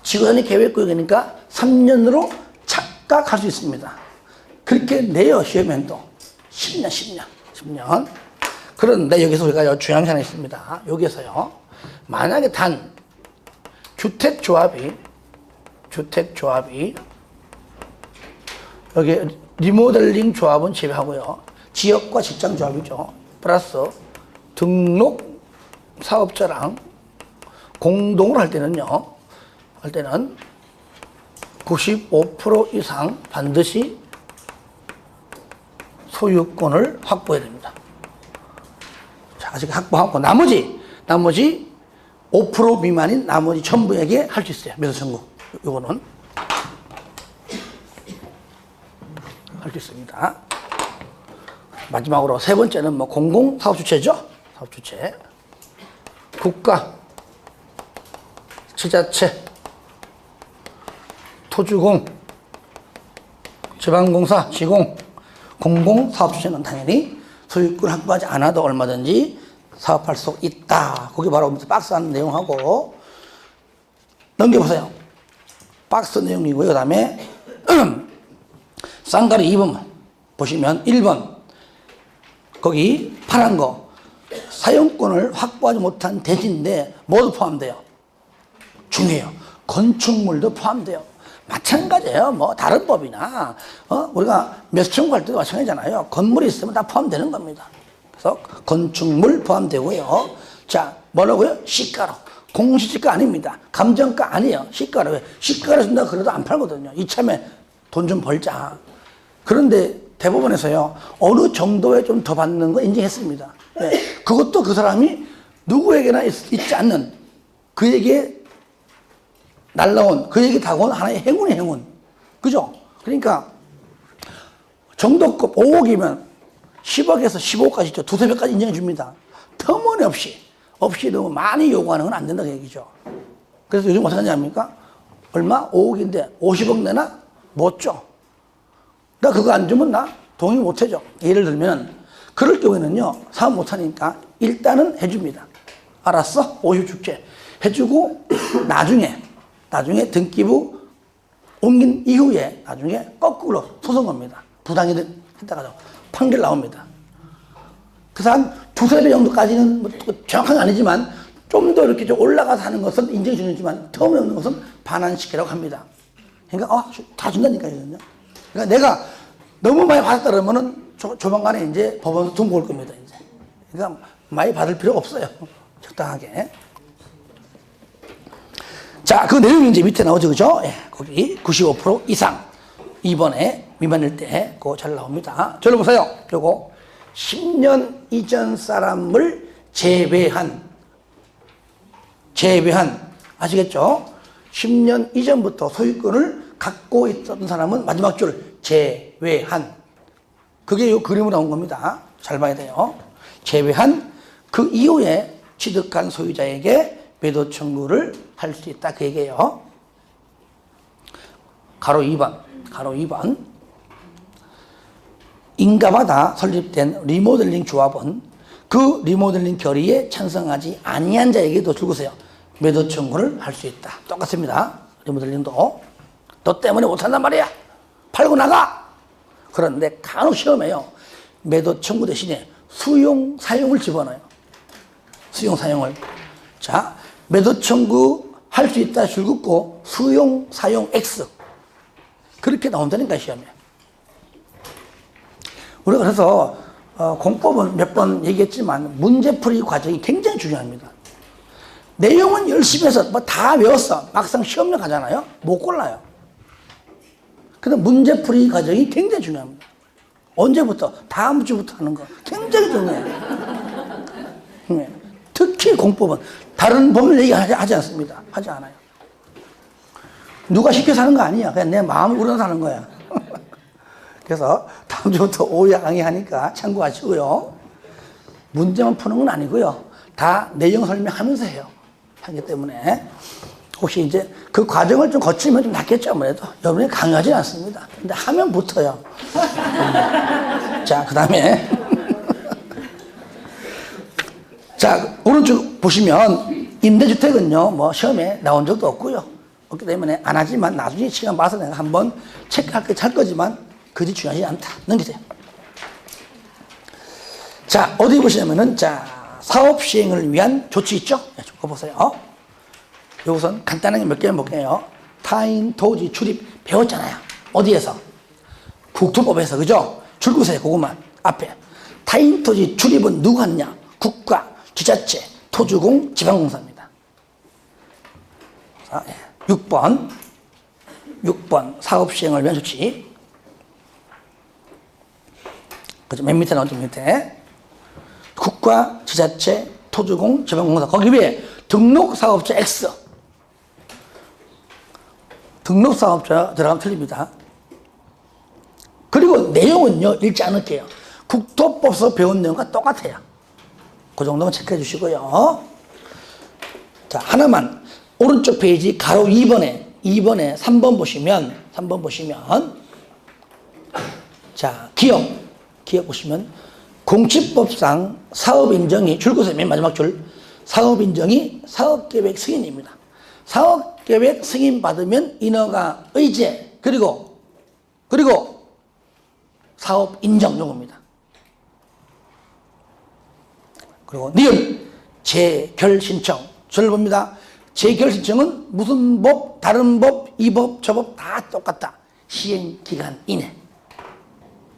지구단위 계획구역이니까 3년으로 착각할 수 있습니다. 그렇게 내요, 시험에도. 10년. 그런데 여기서 우리가 중요한 게 하나 있습니다. 여기서요. 만약에 주택조합이 여기 리모델링 조합은 제외하고요. 지역과 직장 조합이죠. 플러스 등록 사업자랑 공동으로 할 때는 95% 이상 반드시 소유권을 확보해야 됩니다. 자, 아직 확보하고 나머지 5% 미만인 나머지 전부에게 할 수 있어요. 매도 청구. 요거는 할 수 있습니다. 마지막으로 세 번째는 뭐 공공 사업 주체죠. 사업 주체. 국가, 지자체, 토주공, 지방공사, 시공, 공공 사업 주체는 당연히 소유권 확보하지 않아도 얼마든지 사업할 수 있다. 그게 바로 박스 안 내용하고 넘겨보세요. 박스 내용이고요. 그 다음에 쌍가리 2번 보시면 1번 거기 파란 거 사용권을 확보하지 못한 대지인데 뭐도 포함돼요? 중요해요. 건축물도 포함돼요. 마찬가지예요. 뭐 다른 법이나 우리가 매수 청구할 때도 마찬가지잖아요. 건물이 있으면 다 포함되는 겁니다. 그래서 건축물 포함되고요. 자, 뭐라고요? 시가로. 공시지가 아닙니다. 감정가 아니에요. 시가로. 왜? 시가로 준다 그래도 안 팔거든요. 이참에 돈 좀 벌자. 그런데 대법원에서요. 어느 정도에 좀 더 받는 거 인정했습니다. 네. 그것도 그 사람이 누구에게나 있지 않는 그에게 날라온 그에게 다가온 하나의 행운이 행운. 그죠? 그러니까 정도급 5억이면 10억에서 15억까지 있죠. 두세 배까지 인정해 줍니다. 터무니없이 너무 많이 요구하는 건 안 된다고 얘기죠. 그래서 요즘 어떻게 하냐니까 얼마? 5억인데 50억 내나? 못 줘. 나 그거 안 주면 나 동의 못 해줘. 예를 들면 그럴 경우에는요. 사업 못 하니까 일단은 해줍니다. 알았어? 50 줄게. 해주고 나중에 등기부 옮긴 이후에 나중에 거꾸로 소송 겁니다. 부당이 했다가 판결 나옵니다. 그래서 한 두세 배 정도까지는 뭐 정확한 건 아니지만 좀 더 이렇게 좀 올라가서 하는 것은 인정해 주지만 터무니없는 것은 반환시키라고 합니다. 그러니까 다 준다니까요. 그러니까 내가 너무 많이 받았다 그러면은 조만간에 이제 법원에서 돈 모을 겁니다. 이제. 그러니까 많이 받을 필요가 없어요. 적당하게. 자, 그 내용이 이제 밑에 나오죠. 그죠? 예, 거기 95% 이상 2번에 미만일 때 그거 잘 나옵니다. 저를 보세요. 요거 10년 이전 사람을 제외한 아시겠죠? 10년 이전부터 소유권을 갖고 있었던 사람은 마지막 줄 제외한 그게 이 그림으로 나온 겁니다. 잘 봐야 돼요. 제외한 그 이후에 취득한 소유자에게 매도 청구를 할 수 있다 그 얘기예요. 가로 2번 인가받아 설립된 리모델링 조합은 그 리모델링 결의에 찬성하지 아니한 자에게도 줄거세요. 매도 청구를 할 수 있다. 똑같습니다. 리모델링도 너 때문에 못한단 말이야. 팔고 나가. 그런데 간혹 시험에요. 매도 청구 대신에 수용 사용을 집어넣어요. 수용 사용을. 자, 매도 청구 할 수 있다 줄 긋고 수용 사용 X 그렇게 나온다니까 시험에. 우리가 그래서 공법은 몇 번 얘기했지만 문제풀이 과정이 굉장히 중요합니다. 내용은 열심히 해서 뭐 다 외웠어. 막상 시험장 가잖아요. 못 골라요. 그래서 문제풀이 과정이 굉장히 중요합니다. 언제부터? 다음 주부터 하는 거 굉장히 중요해요. 네. 특히 공법은 다른 법을 얘기하지 않습니다. 하지 않아요. 누가 시켜서 하는 거 아니야. 그냥 내 마음을 우러나서 하는 거야. 그래서 다음 주부터 오양이하니까 참고하시고요. 문제만 푸는 건 아니고요. 다 내용 설명하면서 해요. 하기 때문에 혹시 이제 그 과정을 좀 거치면 좀 낫겠죠. 아무래도 여러분이 강요하지 않습니다. 근데 하면 붙어요. 자, 그 다음에 자, 오른쪽 보시면 임대주택은요, 뭐 시험에 나온 적도 없고요. 없기 때문에 안 하지만 나중에 시간 봐서 내가 한번 체크할 거지만 그리 중요하지 않다. 넘기세요. 자, 어디 보시냐면은 자, 사업 시행을 위한 조치 있죠? 네, 좀 보세요. 여기선 간단하게 몇 개만 볼게요. 타인 토지 출입 배웠잖아요. 어디에서? 국토법에서, 그죠? 줄거세요. 그것만 앞에. 타인 토지 출입은 누가 하느냐? 국가, 지자체, 토주공, 지방공사입니다. 자, 6번 사업 시행을 위한 조치. 그죠? 맨 밑에 나오죠. 밑에 국가, 지자체, 토주공, 지방공사. 거기 위에 등록사업자 X. 등록사업자 들어가면 틀립니다. 그리고 내용은요, 읽지 않을게요. 국토법에서 배운 내용과 똑같아요. 그 정도만 체크해 주시고요. 자, 하나만. 오른쪽 페이지 가로 2번에 3번 보시면, 자, 기업 보시면, 공시법상 사업인정이, 줄거세요. 맨 마지막 줄. 사업인정이 사업계획 승인입니다. 사업계획 승인 받으면 인허가 의제, 그리고 사업인정 요구입니다. 그리고 니은 재결 신청. 저를 봅니다. 재결 신청은 무슨 법, 다른 법, 이 법, 저 법 다 똑같다. 시행기간 이내.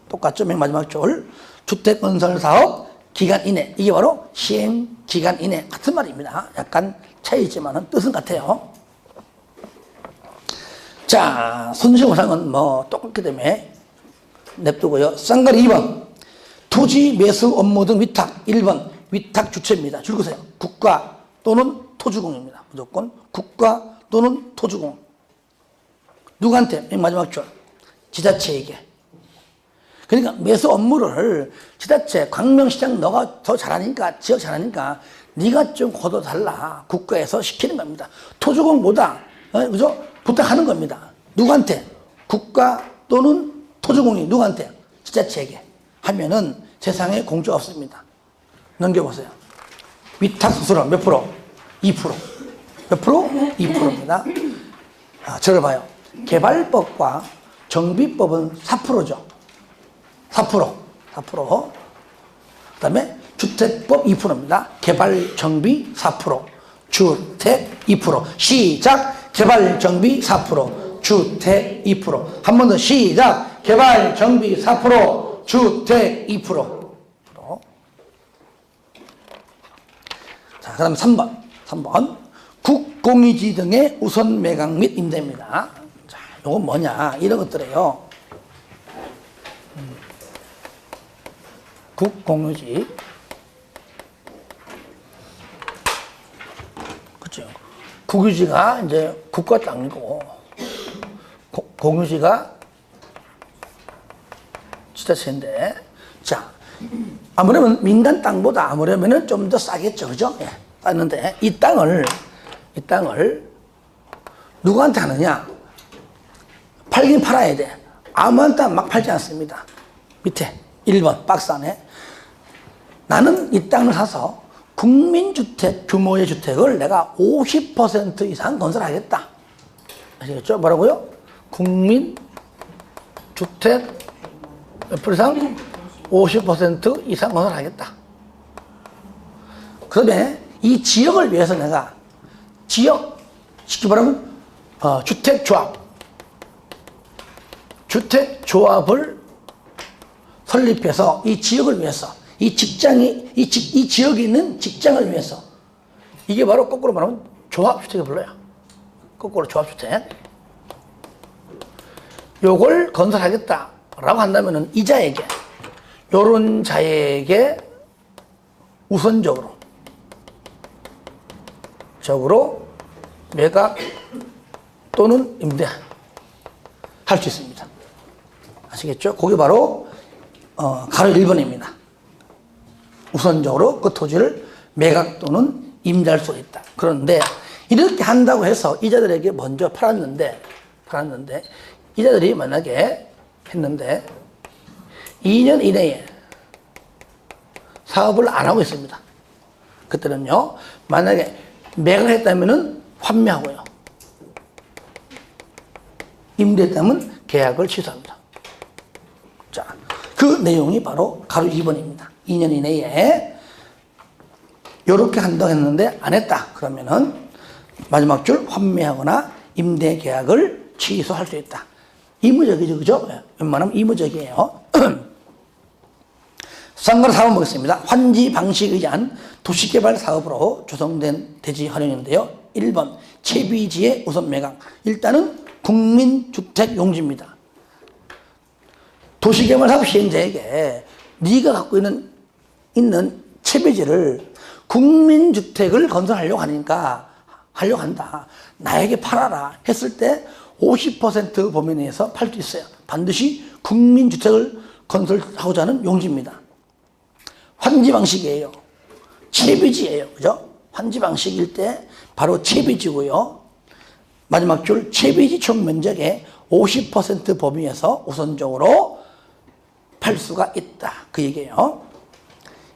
똑같죠? 맨 마지막 줄. 주택건설사업 기간 이내. 이게 바로 시행기간 이내. 같은 말입니다. 약간 차이있지만 뜻은 같아요. 자, 손실보상은 뭐 똑같기 때문에 냅두고요. 쌍가리 2번. 토지 매수 업무 등 위탁. 1번. 위탁 주체입니다. 줄거세요. 국가 또는 토주공입니다. 무조건 국가 또는 토주공. 누구한테? 맨 마지막 줄. 지자체에게. 그러니까 매수 업무를 지자체, 광명시장 너가 더 잘하니까, 지역 잘하니까 네가 좀 걷어달라. 국가에서 시키는 겁니다. 토주공보다 그죠? 부탁하는 겁니다. 누구한테? 국가 또는 토주공이 누구한테? 지자체에게 하면은 세상에 공짜 없습니다. 넘겨보세요. 위탁 수수료 몇 프로? 2%. 몇 프로? 2%입니다. 저를 봐요. 개발법과 정비법은 4%죠. 4%. 그 다음에 주택법 2%입니다. 개발, 정비 4%. 주택 2%. 시작! 개발, 정비 4%. 주택 2%. 한 번 더 시작! 개발, 정비 4%. 주택 2%. 자, 그 다음 3번. 국공유지 등의 우선 매각 및 임대입니다. 자, 요건 뭐냐. 이런 것들이에요. 국공유지. 그죠. 국유지가 이제 국가 땅이고, 공유지가 지자체인데, 자, 아무래도 민간 땅보다 아무래도 좀 더 싸겠죠. 그죠? 예, 쌌는데, 이 땅을 누구한테 하느냐? 팔긴 팔아야 돼. 아무한테 막 팔지 않습니다. 밑에 1번 박스 안에 나는 이 땅을 사서 국민주택 규모의 주택을 내가 50% 이상 건설하겠다. 아시겠죠? 뭐라고요? 국민주택 몇 프로 이상? 50% 이상 건설하겠다. 그다음에 이 지역을 위해서 내가 쉽게 말하면 주택조합을 설립해서 이 지역을 위해서, 이 지역에 있는 직장을 위해서, 이게 바로 거꾸로 말하면 조합주택을 불러요. 거꾸로 조합주택. 요걸 건설하겠다라고 한다면은 이자에게, 요런 자에게 우선적으로 매각 또는 임대 할 수 있습니다. 아시겠죠? 그게 바로 가로 1번입니다. 우선적으로 그 토지를 매각 또는 임대할 수 있다. 그런데 이렇게 한다고 해서 이자들에게 먼저 팔았는데 이자들이 만약에 했는데 2년 이내에 사업을 안 하고 있습니다. 그때는요, 만약에 매각을 했다면은 환매하고요. 임대했다면 계약을 취소합니다. 자, 그 내용이 바로 가로 2번입니다. 2년 이내에 이렇게 한다고 했는데 안 했다. 그러면은 마지막 줄 환매하거나 임대 계약을 취소할 수 있다. 의무적이죠, 그죠? 웬만하면 의무적이에요. 쌍가로 4번 보겠습니다. 환지 방식에 의한 도시개발 사업으로 조성된 대지 활용인데요. 1번 채비지의 우선 매각. 일단은 국민주택 용지입니다. do시개발 사업 시행자에게 네가 갖고 있는 채비지를 국민주택을 건설하려고 하니까, 하려고 한다. 나에게 팔아라. 했을 때 50% 범위 내에서 팔 수 있어요. 반드시 국민주택을 건설하고자 하는 용지입니다. 환지 방식이에요. 채비지예요. 그죠? 환지 방식일 때 바로 채비지고요. 마지막 줄 채비지 총 면적의 50% 범위에서 우선적으로 팔 수가 있다. 그 얘기예요.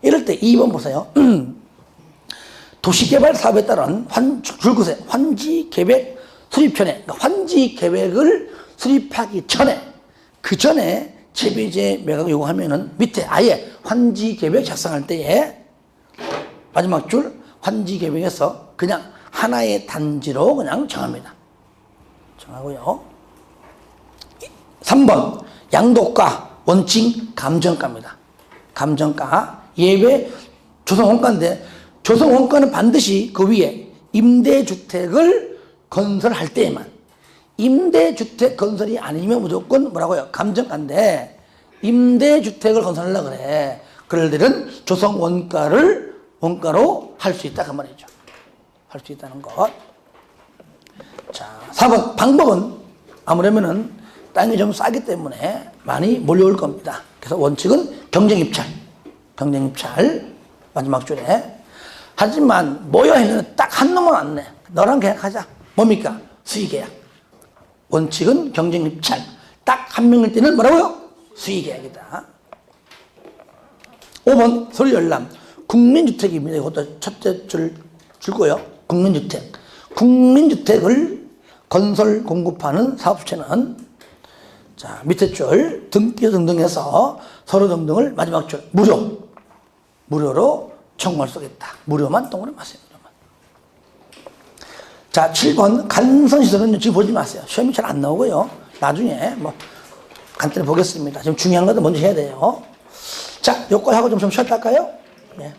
이럴 때 2번 보세요. 도시개발 사업에 따른 줄것에 환지계획 수립전에, 그러니까 환지계획을 수립하기 전에, 그 전에 채비지의 매각 요구하면은 밑에 아예 환지계획 작성할 때에 마지막 줄 환지계획에서 그냥 하나의 단지로 그냥 정합니다. 정하고요. 3번 양도가, 원칙, 감정가입니다. 감정가, 예외 조성원가인데 조성원가는 반드시 그 위에 임대주택을 건설할 때에만, 임대주택 건설이 아니면 무조건 뭐라고요? 감정가인데 임대주택을 건설하려고 그래. 그럴 때는 원가로 할 수 있다 그 말이죠. 할 수 있다는 것. 자, 4번 방법은 아무래면은 땅이 좀 싸기 때문에 많이 몰려올 겁니다. 그래서 원칙은 경쟁입찰 마지막 줄에. 하지만 모여 있는 딱 한 놈은 안 내. 너랑 계약하자. 뭡니까? 수의계약. 원칙은 경쟁입찰. 딱 한 명일 때는 뭐라고요? 수의계약이다. 5번 소리 열람. 국민주택입니다. 이것도 첫째 줄고요. 국민주택을 건설 공급하는 사업체는 자 밑에 줄 등기 등등해서 서로 등등을 마지막 줄 무료로 청구할 수 있다. 무료만 동그라미 마세요. 자 7번 간선시설은 지금 보지 마세요. 시험이 잘 안 나오고요. 나중에 뭐 간단히 보겠습니다. 지금 중요한 것도 먼저 해야 돼요. 자 여기까지 하고 좀 쉬었다 할까요? 네.